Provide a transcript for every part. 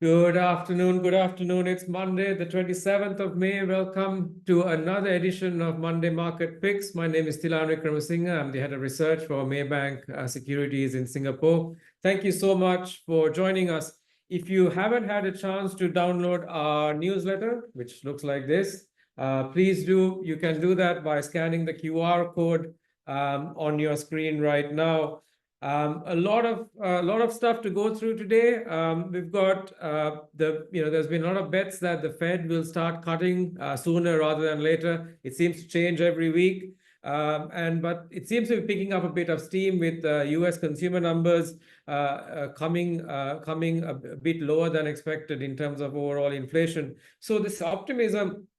Good afternoon. Good afternoon. It's Monday, the 27th of May. Welcome to another edition of Monday Market Picks. My name is Tilan Wickramasinghe. I'm the head of research for Maybank Securities in Singapore. Thank you so much for joining us. If you haven't had a chance to download our newsletter, which looks like this, please do. You can do that by scanning the QR code on your screen right now. A lot of stuff to go through today. We've got there's been a lot of bets that the Fed will start cutting sooner rather than later. It seems to change every week, but it seems to be picking up a bit of steam with U.S. consumer numbers coming a bit lower than expected in terms of overall inflation. So this optimism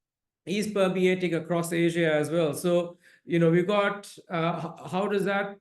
is permeating across Asia as well. So we've got how does that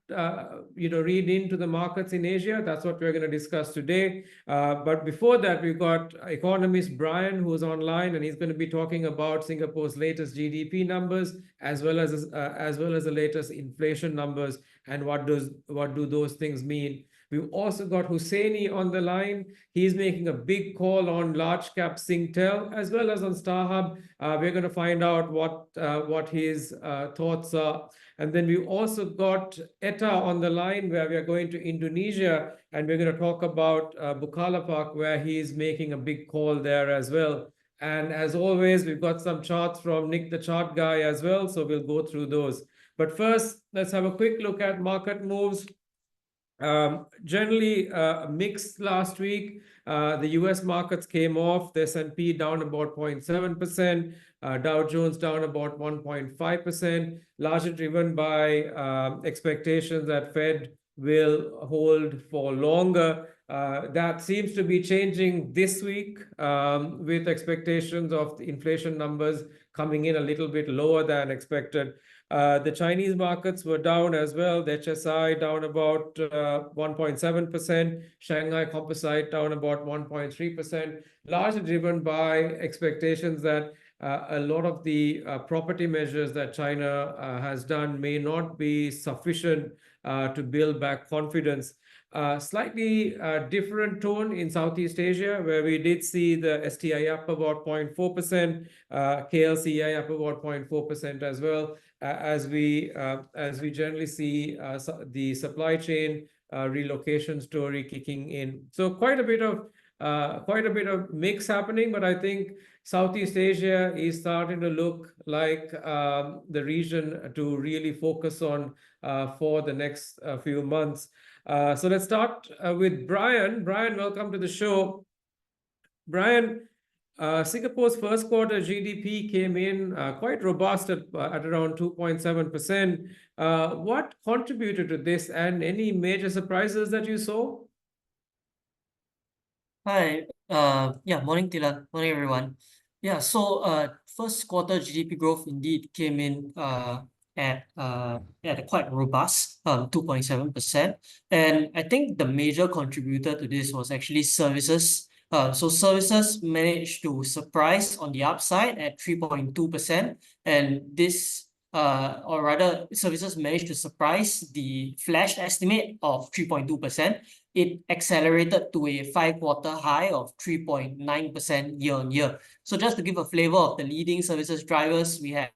read into the markets in Asia? That's what we're going to discuss today. But before that, we've got economist Brian, who's online, and he's going to be talking about Singapore's latest GDP numbers as well as the latest inflation numbers and what do those things mean. We've also got Husseini on the line. He's making a big call on large cap Singtel as well as on Starhub. We're going to find out what his thoughts are. And then we've also got Etta on the line, where we are going to Indonesia, and we're going to talk about Bukalapak, where he's making a big call there as well. And as always, we've got some charts from Nick, the chart guy, as well. So we'll go through those. But first, let's have a quick look at market moves. Generally mixed last week. The US markets came off. The S&P down about 0.7%, Dow Jones down about 1.5%, largely driven by expectations that Fed will hold for longer. That seems to be changing this week with expectations of the inflation numbers coming in a little bit lower than expected. The Chinese markets were down as well. The HSI down about 1.7%. Shanghai Composite down about 1.3%, largely driven by expectations that a lot of the property measures that China has done may not be sufficient to build back confidence. Slightly different tone in Southeast Asia, where we did see the STI up about 0.4%, KLCI up about 0.4% as well, as we generally see the supply chain relocation story kicking in. So quite a bit of mix happening, but I think Southeast Asia is starting to look like the region to really focus on for the next few months. So let's start with Brian. Brian, welcome to the show. Brian, Singapore's first quarter GDP came in quite robust at around 2.7%. What contributed to this, and any major surprises that you saw? Hi, morning Tilan, morning everyone. So first quarter GDP growth indeed came in at a quite robust 2.7%, and I think the major contributor to this was actually services. So services managed to surprise on the upside at 3.2%, and this or rather services managed to surprise the flash estimate of 3.2%. It accelerated to a 5-quarter high of 3.9% year-on-year. So just to give a flavor of the leading services drivers, we had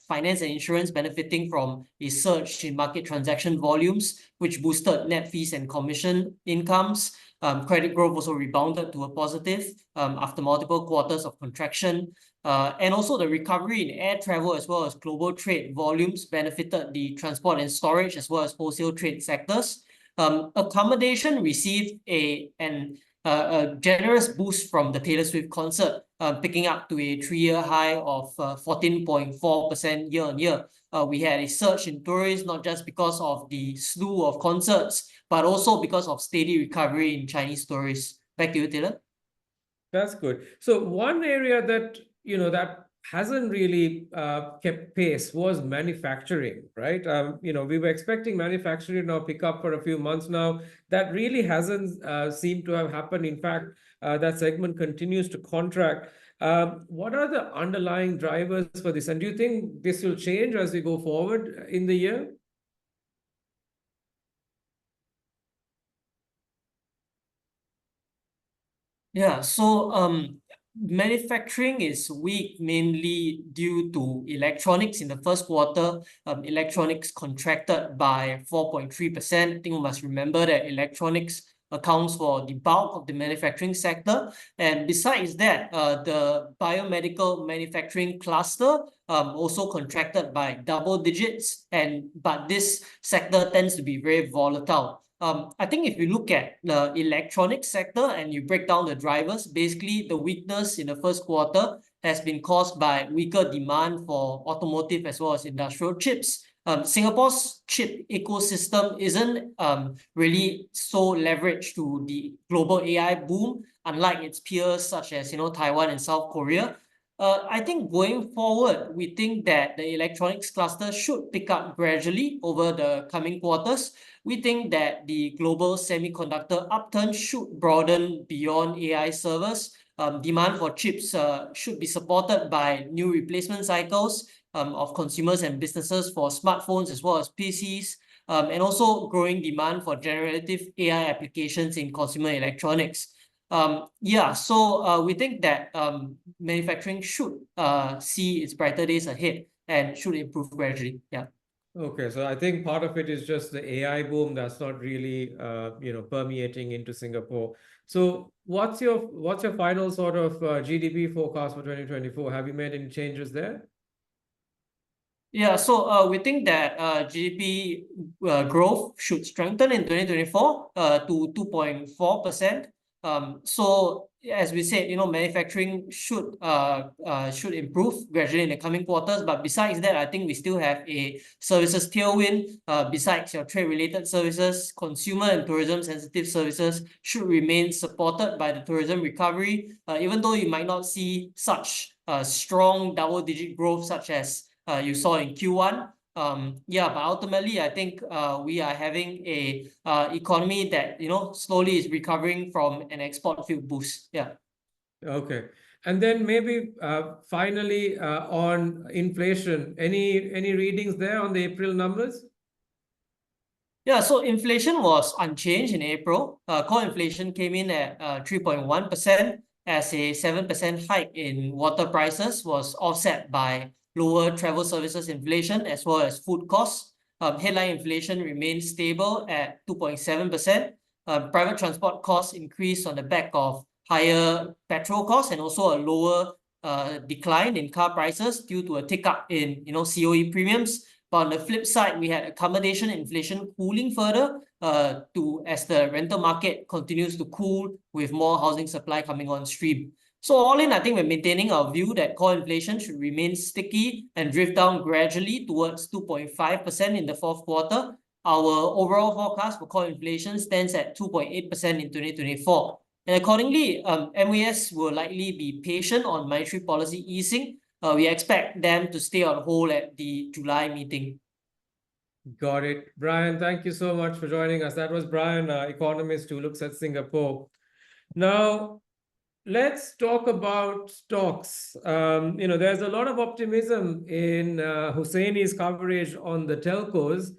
finance and insurance benefiting from a surge in market transaction volumes, which boosted net fees and commission incomes. Credit growth also rebounded to a positive after multiple quarters of contraction. And also the recovery in air travel as well as global trade volumes benefited the transport and storage as well as wholesale trade sectors. Accommodation received a generous boost from the Taylor Swift concert, picking up to a 3-year high of 14.4% year-on-year. We had a surge in tourists, not just because of the slew of concerts, but also because of steady recovery in Chinese tourists. Back to you, Taylor. That's good. So one area that that hasn't really kept pace was manufacturing, right? We were expecting manufacturing to now pick up for a few months now. That really hasn't seemed to have happened. In fact, that segment continues to contract. What are the underlying drivers for this? And do you think this will change as we go forward in the year? Yeah, so manufacturing is weak mainly due to electronics in the first quarter. Electronics contracted by 4.3%. I think we must remember that electronics accounts for the bulk of the manufacturing sector. And besides that, the biomedical manufacturing cluster also contracted by double digits. But this sector tends to be very volatile. I think if you look at the electronics sector and you break down the drivers, basically the weakness in the first quarter has been caused by weaker demand for automotive as well as industrial chips. Singapore's chip ecosystem isn't really so leveraged to the global AI boom, unlike its peers such as Taiwan and South Korea. I think going forward, we think that the electronics cluster should pick up gradually over the coming quarters. We think that the global semiconductor upturn should broaden beyond AI servers. Demand for chips should be supported by new replacement cycles of consumers and businesses for smartphones as well as PCs, and also growing demand for generative AI applications in consumer electronics. So we think that manufacturing should see its brighter days ahead and should improve gradually. Yeah. Okay, so I think part of it is just the AI boom that's not really permeating into Singapore. So what's your final sort of GDP forecast for 2024? Have you made any changes there? Yeah, so we think that GDP growth should strengthen in 2024 to 2.4%. So as we said, manufacturing should improve gradually in the coming quarters. But besides that, I think we still have a services tailwind. Besides your trade-related services, consumer and tourism-sensitive services should remain supported by the tourism recovery. Even though you might not see such strong double-digit growth such as you saw in Q1. But ultimately, I think we are having a economy that slowly is recovering from an export field boost. Yeah. Okay, and then maybe finally on inflation, any readings there on the April numbers? Yeah, so inflation was unchanged in April. Core inflation came in at 3.1% as a 7% hike in water prices was offset by lower travel services inflation as well as food costs. Headline inflation remained stable at 2.7%. Private transport costs increased on the back of higher petrol costs and also a lower decline in car prices due to a tick up in COE premiums. But on the flip side, we had accommodation inflation cooling further as the rental market continues to cool with more housing supply coming on stream. So all in, I think we're maintaining our view that core inflation should remain sticky and drift down gradually towards 2.5% in the fourth quarter. Our overall forecast for core inflation stands at 2.8% in 2024. And accordingly, MAS will likely be patient on monetary policy easing. We expect them to stay on hold at the July meeting. Got it. Brian, thank you so much for joining us. That was Brian, economist who looks at Singapore. Now, let's talk about stocks. There's a lot of optimism in Hussaini's coverage on the telcos.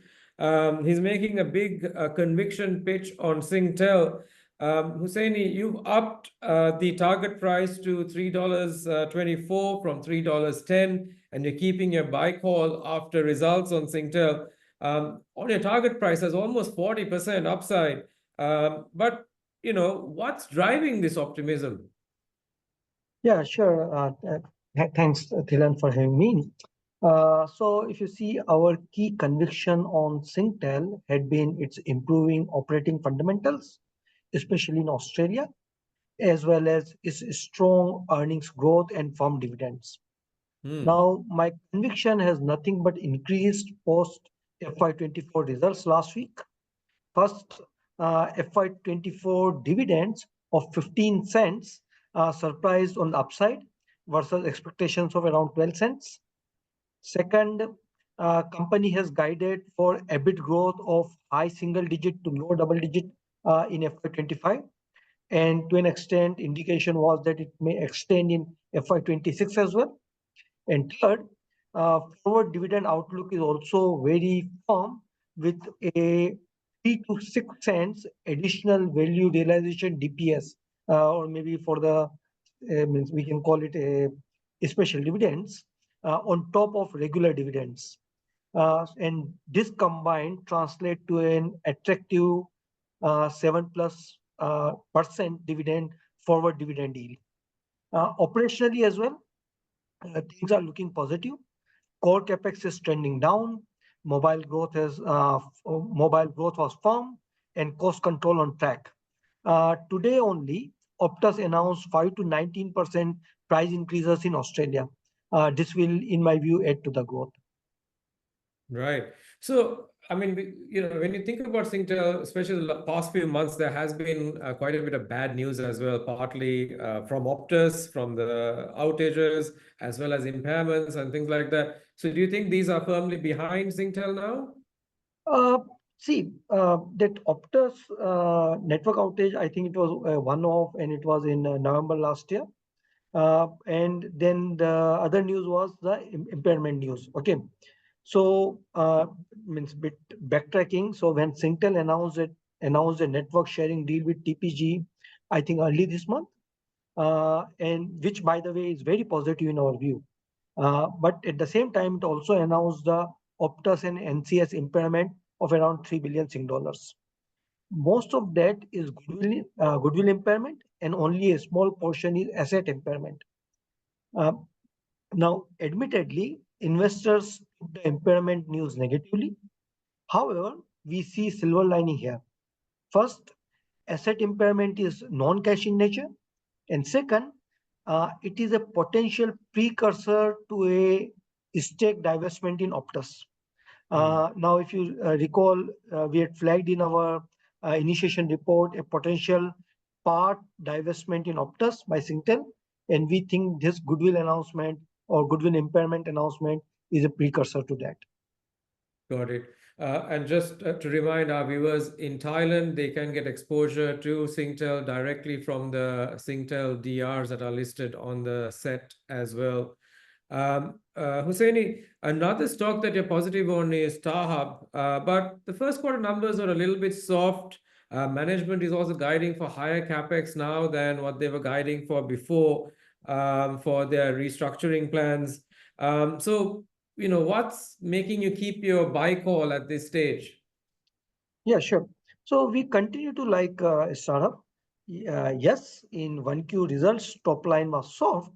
He's making a big conviction pitch on Singtel. Hussaini, you've upped the target price to $3.24 from $3.10, and you're keeping your buy call after results on Singtel. On your target price, there's almost 40% upside. But what's driving this optimism? Yeah, sure. Thanks, Thilan, for having me. So if you see, our key conviction on Singtel had been its improving operating fundamentals, especially in Australia, as well as its strong earnings growth and firm dividends. Now, my conviction has nothing but increased post FY24 results last week. First, FY24 dividends of 15 cents surprised on the upside versus expectations of around 12 cents. Second, company has guided for EBIT growth of high single digit to low double digit in FY25. And to an extent, indication was that it may extend in FY26 as well. And third, forward dividend outlook is also very firm with a 3 to 6 cents additional value realization DPS or maybe for the means we can call it a special dividends on top of regular dividends. And this combined translate to an attractive 7+% dividend forward dividend yield. Operationally as well, things are looking positive. Core capex is trending down. Mobile growth was firm, and cost control on track. Today only, Optus announced 5 to 19% price increases in Australia. This will, in my view, add to the growth. Right. So, I mean, when you think about Singtel, especially the past few months, there has been quite a bit of bad news as well, partly from Optus, from the outages, as well as impairments and things like that. So do you think these are firmly behind Singtel now? That Optus network outage, I think it was one-off, and it was in November last year. And then the other news was the impairment news. Okay. So means bit backtracking. So when Singtel announced a network sharing deal with TPG, I think early this month, and which by the way is very positive in our view. But at the same time, it also announced the Optus and NCS impairment of around $3 billion. Most of that is goodwill impairment, and only a small portion is asset impairment. Now, admittedly, investors took the impairment news negatively. However, we see silver lining here. First, asset impairment is non-cash in nature. And second, it is a potential precursor to a stake divestment in Optus. Now, if you recall, we had flagged in our initiation report a potential part divestment in Optus by Singtel, and we think this goodwill announcement or goodwill impairment announcement is a precursor to that. Got it. And just to remind our viewers, in Thailand, they can get exposure to Singtel directly from the Singtel DRs that are listed on the set as well. Hussaini, another stock that you're positive on is Starhub, but the first quarter numbers are a little bit soft. Management is also guiding for higher capex now than what they were guiding for before for their restructuring plans. So, what's making you keep your buy call at this stage? Yeah, sure. So we continue to like Starhub. Yes, in 1Q results, top line was soft,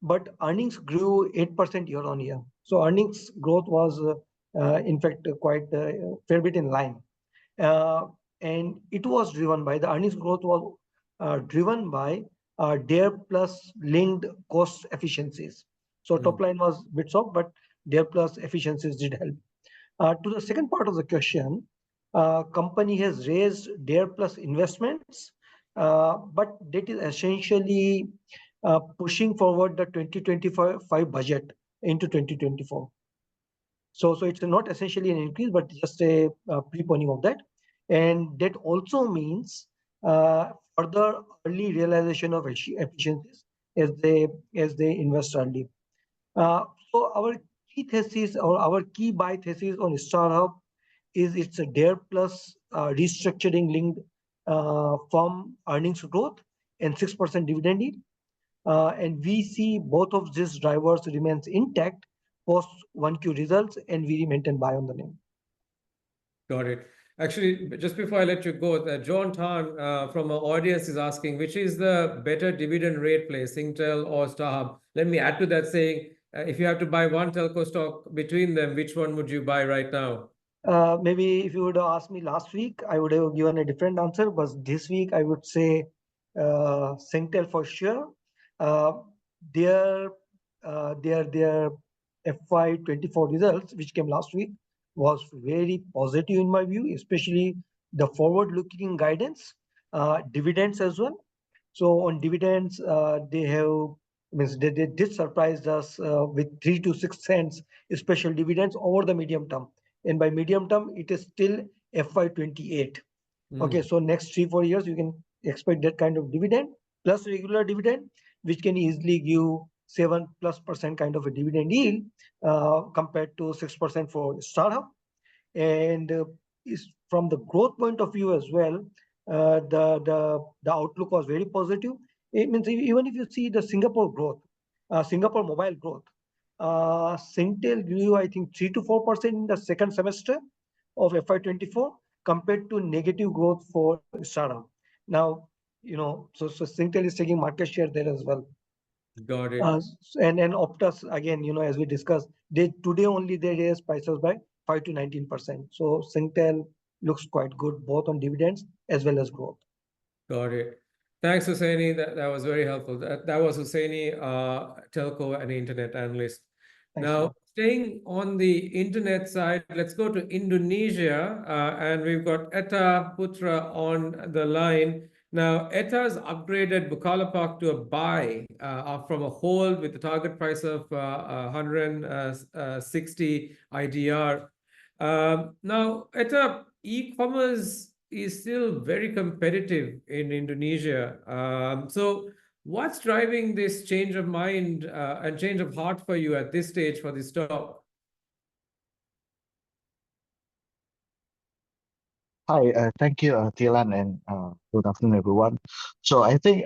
but earnings grew 8% year on year. So earnings growth was, in fact, quite a fair bit in line. And it was driven by the earnings growth was driven by DARE plus linked cost efficiencies. So top line was a bit soft, but DARE plus efficiencies did help. To the second part of the question, company has raised DARE plus investments, but that is essentially pushing forward the 2025 budget into 2024. So it's not essentially an increase, but just a preponing of that. And that also means further early realization of efficiencies as they invest early. So our key thesis or our key buy thesis on Starhub is it's a DARE plus restructuring linked from earnings growth and 6% dividend yield. And we see both of these drivers remains intact post 1Q results, and we maintain buy on the name. Got it. Actually, just before I let you go, John Tan from our audience is asking, which is the better dividend rate play, Singtel or Starhub? Let me add to that saying, if you have to buy one telco stock between them, which one would you buy right now? Maybe if you would have asked me last week, I would have given a different answer. But this week, I would say Singtel for sure. Their FY24 results, which came last week, was very positive in my view, especially the forward-looking guidance, dividends as well. So on dividends, they did surprise us with 3 to 6 cents special dividends over the medium term. And by medium term, it is still FY28. Okay, so next 3-4 years, you can expect that kind of dividend plus regular dividend, which can easily give 7+% kind of a dividend yield compared to 6% for Starhub. And is from the growth point of view as well, the outlook was very positive. It means even if you see the Singapore growth, Singapore mobile growth, Singtel grew, I think, 3 to 4% in the second semester of FY24 compared to negative growth for Starhub. Now, so Singtel is taking market share there as well. Got it. And Optus, again, as we discussed, today only they raised prices by 5 to 19%. So Singtel looks quite good both on dividends as well as growth. Got it. Thanks, Hussaini. That was very helpful. That was Hussaini, telco and internet analyst. Thanks, Now, John. staying on the internet side, let's go to Indonesia, and we've got Etta Putra on the line. Now, Etta's upgraded Bukalapak to a buy from a hold with the target price of 160 IDR. Now, Etta, e-commerce is still very competitive in Indonesia. So what's driving this change of mind and change of heart for you at this stage for the stock? Hi, thank you, Tilan, and good afternoon, everyone. So I think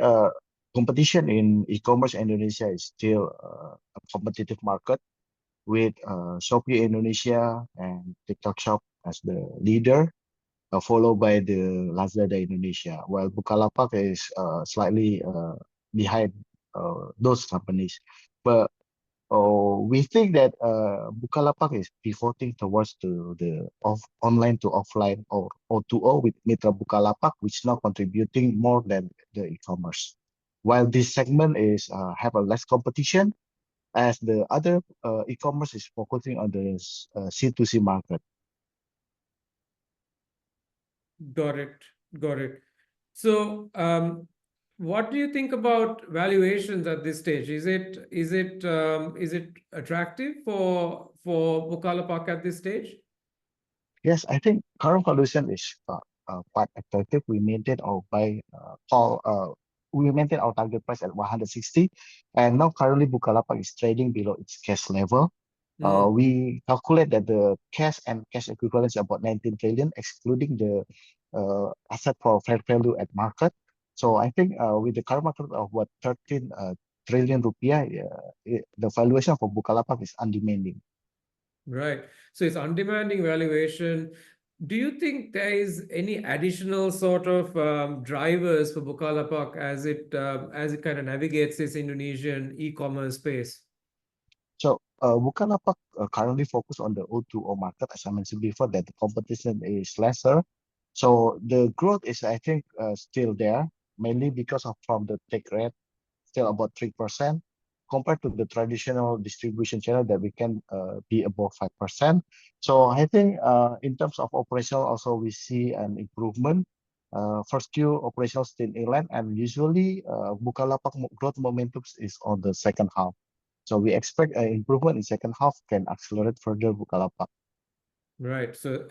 competition in e-commerce Indonesia is still a competitive market with Shopee Indonesia and TikTok Shop as the leader, followed by the Lazada Indonesia, while Bukalapak is slightly behind those companies. But we think that Bukalapak is pivoting towards the online to offline or O2O with Mitra Bukalapak, which is now contributing more than the e-commerce. While this segment is have a less competition, as the other e-commerce is focusing on the C2C market. Got it. Got it. So, what do you think about valuations at this stage? Is it attractive for Bukalapak at this stage? Yes, I think current valuation is quite attractive. We maintain our we maintain our target price at 160, and now currently Bukalapak is trading below its cash level. We calculate that the cash and cash equivalents are about 19 trillion, excluding the asset for fair value at market. So I think with the current market of what 13 trillion rupiah, the valuation for Bukalapak is undemanding. Right. So it's undemanding valuation. Do you think there is any additional sort of drivers for Bukalapak as it kind of navigates this Indonesian e-commerce space? So Bukalapak currently focus on the O2O market, as I mentioned before, that the competition is lesser. So the growth is, I think, still there, mainly because of from the take rate, still about 3%, compared to the traditional distribution channel that we can be above 5%. So I think in terms of operational, also we see an improvement. First Q operational still in line, and usually Bukalapak growth momentum is on the second half. So we expect an improvement in second half can accelerate further Bukalapak. Right. So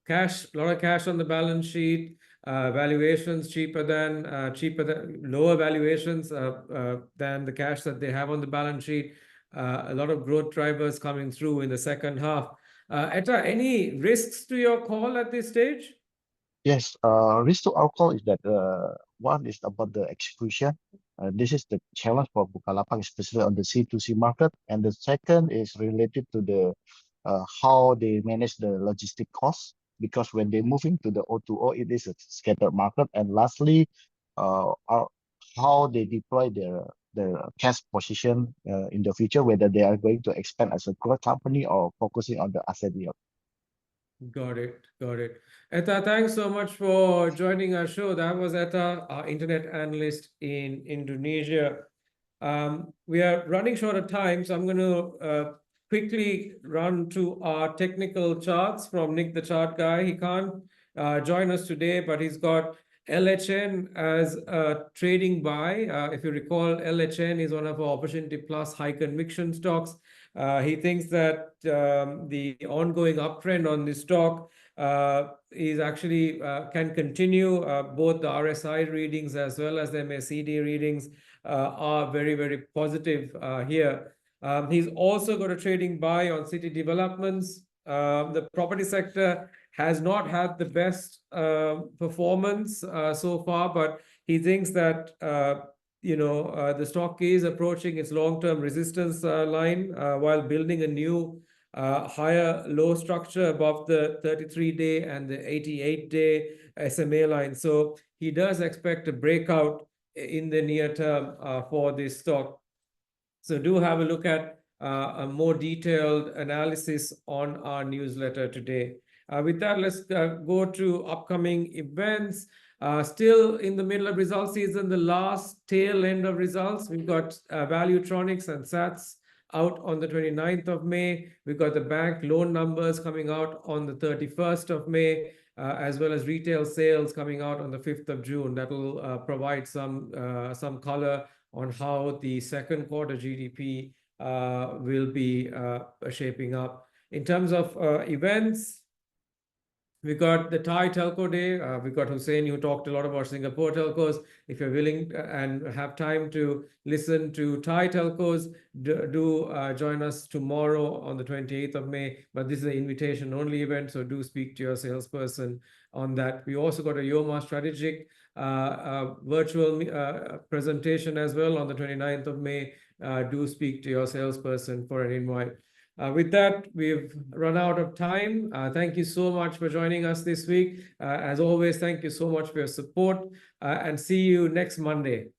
cash, a lot of cash on the balance sheet, valuations lower valuations than the cash that they have on the balance sheet. A lot of growth drivers coming through in the second half. Etta, any risks to your call at this stage? Yes, risk to our call is that one is about the execution. This is the challenge for Bukalapak, especially on the C2C market. And the second is related to the how they manage the logistic costs, because when they move into the O2O, it is a scattered market. And lastly, how they deploy their cash position in the future, whether they are going to expand as a growth company or focusing on the asset yield. Got it. Got it. Etta, thanks so much for joining our show. That was Etta, our internet analyst in Indonesia. We are running short of time, so I'm going to quickly run to our technical charts from Nick, the chart guy. He can't join us today, but he's got LHN as a trading buy. If you recall, LHN is one of our Opportunity Plus high conviction stocks. He thinks that the ongoing uptrend on this stock is actually can continue. Both the RSI readings as well as the MACD readings are very, very positive here. He's also got a trading buy on City Developments. The property sector has not had the best performance so far, but he thinks that the stock is approaching its long-term resistance line while building a new higher low structure above the 33-day and the 88-day SMA line. So he does expect a breakout in the near term for this stock. So do have a look at a more detailed analysis on our newsletter today. With that, let's go to upcoming events. Still in the middle of results season, the last tail end of results, we've got Valuetronics and SATS out on the 29th of May. We've got the bank loan numbers coming out on the 31st of May, as well as retail sales coming out on the 5th of June. That will provide some color on how the second quarter GDP will be shaping up. In terms of events, we got the Thai Telco Day. We got Hussein, who talked a lot about Singapore telcos. If you're willing and have time to listen to Thai telcos, do join us tomorrow on the 28th of May. But this is an invitation-only event, so do speak to your salesperson on that. We also got a YOMA strategic virtual presentation as well on the 29th of May. Do speak to your salesperson for an invite. With that, we've run out of time. Thank you so much for joining us this week. As always, thank you so much for your support, and see you next Monday.